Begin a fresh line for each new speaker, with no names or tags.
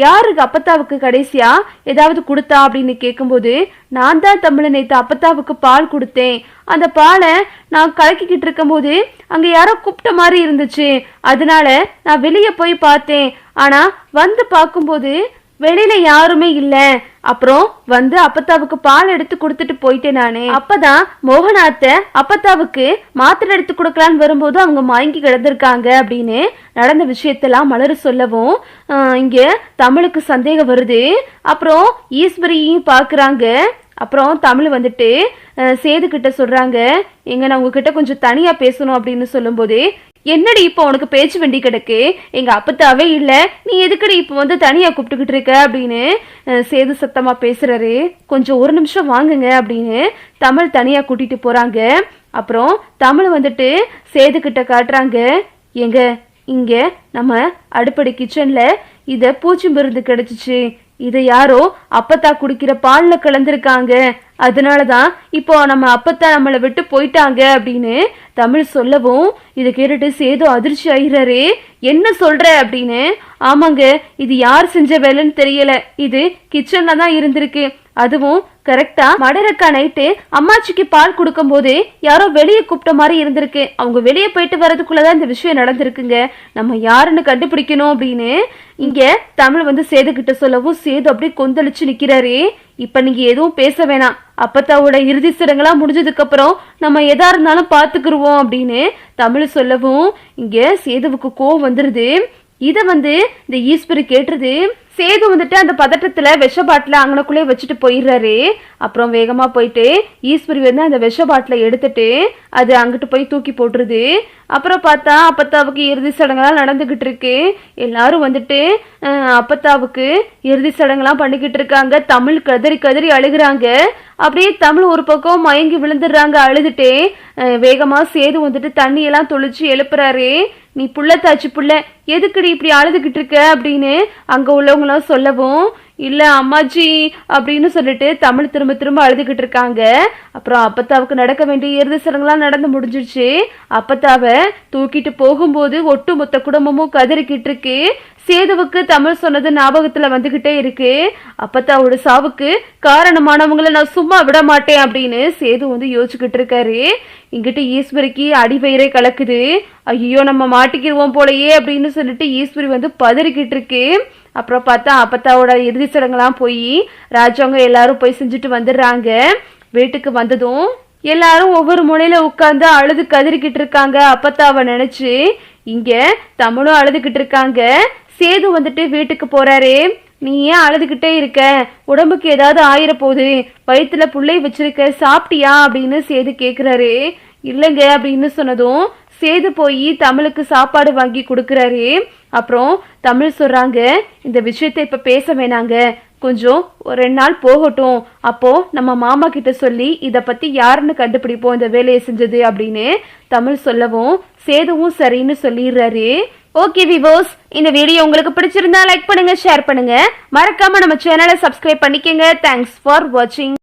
யாருக்கு அப்பத்தாவுக்கு கடைசியா ஏதாவது கொடுத்தா அப்படின்னு கேட்கும்போது, நான் தான் தமிழ நேத்து அப்பத்தாவுக்கு பால் கொடுத்தேன். அந்த பாலை நான் கலக்கிக்கிட்டு இருக்கும் போது அங்க யாரோ கூப்பிட்ட மாதிரி இருந்துச்சு. அதனால நான் வெளியே போய் பார்த்தேன். ஆனா வந்து பார்க்கும்போது வெளியில யாருமே இல்ல. அப்புறம் வந்து அப்பத்தாவுக்கு பால் எடுத்து கொடுத்துட்டு போயிட்டேன் நானே. அப்பதான் மோகனாத்த அப்பத்தாவுக்கு மாத்திரை எடுத்து கொடுக்கலான்னு வரும்போது அவங்க மயங்கி கிடந்திருக்காங்க அப்படின்னு நடந்த விஷயத்தெல்லாம் மலர் சொல்லவும் இங்க தமிழுக்கு சந்தேகம் வருது. அப்புறம் ஈஸ்வரியும் பாக்குறாங்க. அப்புறம் தமிழ் வந்துட்டு சேது கிட்ட சொல்றாங்க, எங்க நான் உங்ககிட்ட கொஞ்சம் தனியா பேசணும் அப்படின்னு சொல்லும் போது, என்னடி இப்போ உனக்கு பேச்சு வண்டி கிடக்கு, எங்க அப்பத்தாவே இல்ல, நீ எதுக்கடி இப்போ வந்து தனியா கூப்பிட்டுக்கிட்டு இருக்க அப்படின்னு சேது சத்தமா பேசுறாரு. கொஞ்சம் ஒரு நிமிஷம் வாங்குங்க அப்படின்னு தமிழ் தனியா கூட்டிட்டு போறாங்க. அப்புறம் தமிழ் வந்துட்டு சேது கிட்ட காட்டுறாங்க, எங்க இங்க நம்ம அடுப்படி கிச்சன்ல இத பூச்சி மருந்து கிடைச்சிச்சு, இதை யாரோ அப்பத்தா குடிக்கிற பால்ல கலந்துருக்காங்க, அதனாலதான் இப்போ நம்ம அப்பத்தா நம்மளை விட்டு போயிட்டாங்க அப்படின்னு தமிழ் சொல்லவும் இதை கேட்டுட்டு சேது அதிர்ச்சி ஆகிறாரு. என்ன சொல்ற அப்படின்னு. ஆமாங்க, இது யார் செஞ்ச வேலைன்னு தெரியல, இது கிச்சன்ல தான் இருந்திருக்கு. அதுவும் கரெக்டா மடரக்கா நைட்டு அம்மாச்சிக்கு பால் கொடுக்கும் போது யாரோ வெளியே கூப்பிட்ட மாதிரி இருந்திருக்கு. அவங்க வெளியே போயிட்டு வர்றதுக்குள்ளதான் இந்த விஷயம் நடந்திருக்குங்க. நம்ம யாருன்னு கண்டுபிடிக்கணும் அப்படின்னு இங்க தமிழ் வந்து சேது கிட்ட சொல்லவும் சேது அப்படியே கொந்தளிச்சு நிக்கிறாரு. இப்ப நீங்க எதுவும் பேச வேணாம், அப்பத்தாவோட இறுதி சடங்கெல்லா முடிஞ்சதுக்கு அப்புறம் நம்ம எதா இருந்தாலும் பாத்துக்கிருவோம் அப்படின்னு தமிழ் சொல்லவும் இங்க சேதுவுக்கு கோவம் வந்துருது. இத வந்து இந்த ஈஸ்வரி கேட்டுருது. சேது வந்துட்டு அந்த பதட்டத்துல விஷ பாட்டில அங்கனக்குள்ளே வச்சுட்டு போயிடுறாரு. அப்புறம் வேகமா போயிட்டு ஈஸ்வரி வந்து அந்த விஷ பாட்டில எடுத்துட்டு அது அங்கிட்டு போய் தூக்கி போட்டுருது. அப்புறம் பார்த்தா அப்பத்தாவுக்கு இறுதி சடங்கெல்லாம் நடந்துகிட்டு இருக்கு. எல்லாரும் வந்துட்டு அப்பத்தாவுக்கு இறுதி சடங்கெல்லாம் பண்ணிக்கிட்டு இருக்காங்க. தமிழ் கதறி கதறி அழுகுறாங்க. அப்படியே தமிழ் ஒரு பக்கம் மயங்கி விழுந்துடுறாங்க அழுதுட்டே. வேகமா சேது வந்துட்டு தண்ணியெல்லாம் தொளிச்சு எழுப்புறாரு. நீ புள்ளத்தாச்சு புள்ள, எதுக்குடி இப்படி அழுதுகிட்டு இருக்க அப்படின்னு அங்க உள்ளவங்களாம் சொல்லவும், இல்ல அம்மாச்சி அப்படின்னு சொல்லிட்டு தமிழ் திரும்ப திரும்ப அழுதுகிட்டு இருக்காங்க. அப்புறம் அப்பத்தாவுக்கு நடக்க வேண்டிய இறுதி சடங்கெல்லாம் நடந்து முடிஞ்சிருச்சு. அப்பத்தாவை தூக்கிட்டு போகும்போது ஒட்டு மொத்த குடும்பமும் கதறிக்கிட்டு இருக்கு. சேதுவுக்கு தமிழ் சொன்னது ஞாபகத்துல வந்துகிட்டே இருக்கு. அப்பத்தாவோட சாவுக்கு காரணமானவங்களை நான் சும்மா விட மாட்டேன் அப்படின்னு சேது வந்து யோசிச்சுக்கிட்டு இருக்காரு. இங்கிட்டு ஈஸ்வரிக்கு அடிவயிறை கலக்குது. ஐயோ நம்ம மாட்டிக்கிடுவோம் போலயே அப்படின்னு சொல்லிட்டு ஈஸ்வரி வந்து பதறிக்கிட்டு இருக்கு. அப்புறம் பார்த்தா அப்பத்தாவோட இறுதி சடங்கெல்லாம் போய் ராஜாங்க எல்லாரும் போய் செஞ்சுட்டு வந்துடுறாங்க. வீட்டுக்கு வந்ததும் எல்லாரும் ஒவ்வொரு முனையில உட்கார்ந்து அழுது கதறிக்கிட்டு இருக்காங்க அப்பத்தாவை நினைச்சு. இங்க தமிழும் அழுதுகிட்டு இருக்காங்க. சேது வந்துட்டு வீட்டுக்கு போறாரு. நீ ஏன் அழுதுகிட்டே இருக்க, உடம்புக்கு ஏதாவது ஆயிர போகுது, வயிற்றுல புள்ளை வச்சிருக்க, சாப்பிட்டியா அப்படின்னு சேது கேக்குறாரு. இல்லைங்க அப்படின்னு சொன்னதும் சேது போய் தமிழுக்கு சாப்பாடு வாங்கி கொடுக்கறாரு. அப்புறம் தமிழ் சொல்றாங்க, இந்த விஷயத்த இப்ப பேச வேணாங்க, கொஞ்சம் ஒரு 2 நாள் போகட்டும், அப்போ நம்ம மாமா கிட்ட சொல்லி இத பத்தி யாருன்னு கண்டுபிடிப்போம் இந்த வேலையை செஞ்சது அப்படின்னு தமிழ் சொல்லவும் சேதுவும் சரின்னு சொல்லிடுறாரு. ஓகே விவோஸ், இந்த வீடியோ உங்களுக்கு பிடிச்சிருந்தா லைக் பண்ணுங்க, ஷேர் பண்ணுங்க, மறக்காம நம்ம சேனலை சப்ஸ்கிரைப் பண்ணிக்கங்க. தேங்க்ஸ் ஃபார் வாட்சிங்.